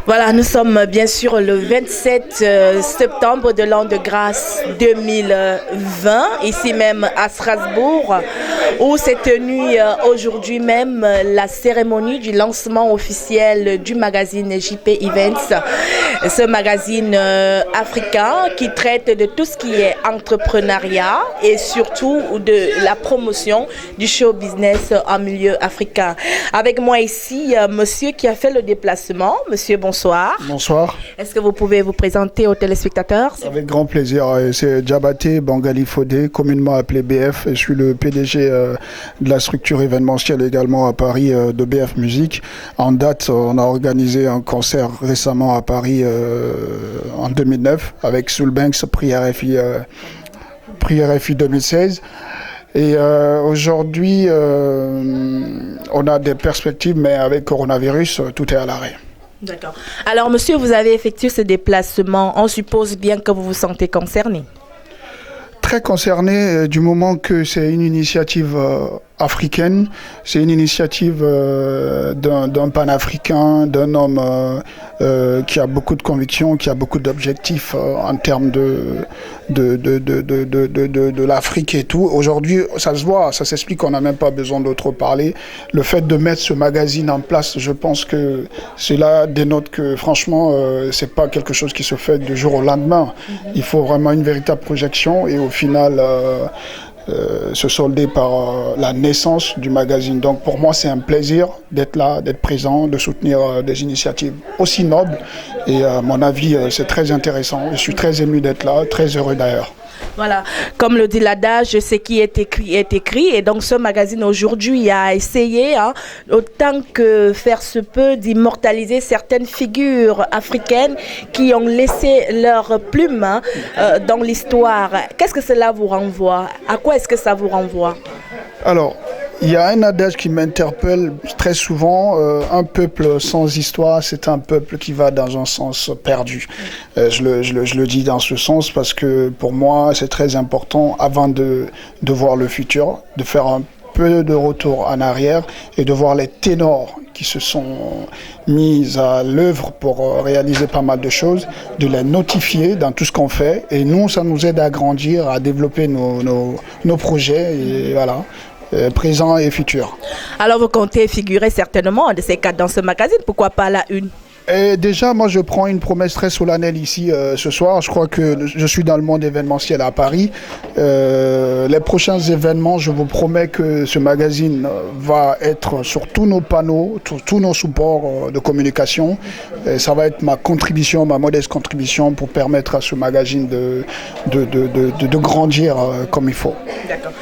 Voilà, nous sommes bien sûr le 27 septembre de l'an de grâce 2020, ici même à Strasbourg, où s'est tenue aujourd'hui même la cérémonie du lancement officiel du magazine JP Events, ce magazine africain qui traite de tout ce qui est entrepreneuriat et surtout de la promotion du show business en milieu africain. Avec moi ici, monsieur qui a fait le déplacement. Monsieur, bonsoir. Bonsoir. Est-ce que vous pouvez vous présenter aux téléspectateurs? Avec grand plaisir. C'est Diabaté Bangali Fodé, communément appelé BF. Je suis le PDG de la structure événementielle également à Paris de BF Musique. En date, on a organisé un concert récemment à Paris en 2009 avec Soulbanks, Prix RFI 2016. Et aujourd'hui, on a des perspectives, mais avec coronavirus, tout est à l'arrêt. D'accord. Alors, monsieur, vous avez effectué ce déplacement. On suppose bien que vous vous sentez concerné. Très concerné du moment que c'est une initiative africaine, c'est une initiative d'un panafricain, d'un homme qui a beaucoup de convictions, qui a beaucoup d'objectifs en termes de l'Afrique et tout. Aujourd'hui, ça se voit, ça s'explique, on n'a même pas besoin d'autre parler. Le fait de mettre ce magazine en place, je pense que cela dénote que franchement, c'est pas quelque chose qui se fait du jour au lendemain. Il faut vraiment une véritable projection et au final se solder par la naissance du magazine. Donc pour moi, c'est un plaisir d'être là, d'être présent, de soutenir des initiatives aussi nobles. Et à mon avis, c'est très intéressant. Je suis très ému d'être là, très heureux d'ailleurs. Voilà, comme le dit l'adage, ce qui est écrit est écrit. Et donc ce magazine aujourd'hui a essayé, autant que faire se peut, d'immortaliser certaines figures africaines qui ont laissé leur plume dans l'histoire. Qu'est-ce que cela vous renvoie? À quoi est-ce que ça vous renvoie? Alors, il y a un adage qui m'interpelle très souvent. Un peuple sans histoire, c'est un peuple qui va dans un sens perdu. Je le dis dans ce sens parce que pour moi, c'est très important avant de voir le futur, de faire un peu de retour en arrière et de voir les ténors qui se sont mis à l'œuvre pour réaliser pas mal de choses, de les notifier dans tout ce qu'on fait. Et nous, ça nous aide à grandir, à développer nos projets et voilà. Présent et futur. Alors vous comptez figurer certainement de ces quatre dans ce magazine, pourquoi pas la une? Et déjà, moi, je prends une promesse très solennelle ici ce soir. Je crois que je suis dans le monde événementiel à Paris. Les prochains événements, je vous promets que ce magazine va être sur tous nos panneaux, sur tous nos supports de communication. Et ça va être ma contribution, ma modeste contribution pour permettre à ce magazine de grandir comme il faut. D'accord.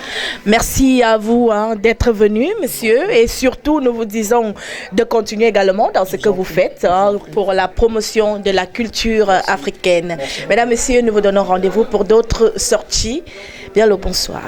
Merci à vous d'être venu, monsieur. Et surtout, nous vous disons de continuer également dans ce que vous faites pour la promotion de la culture africaine. Mesdames, messieurs, nous vous donnons rendez-vous pour d'autres sorties. Bien le bonsoir.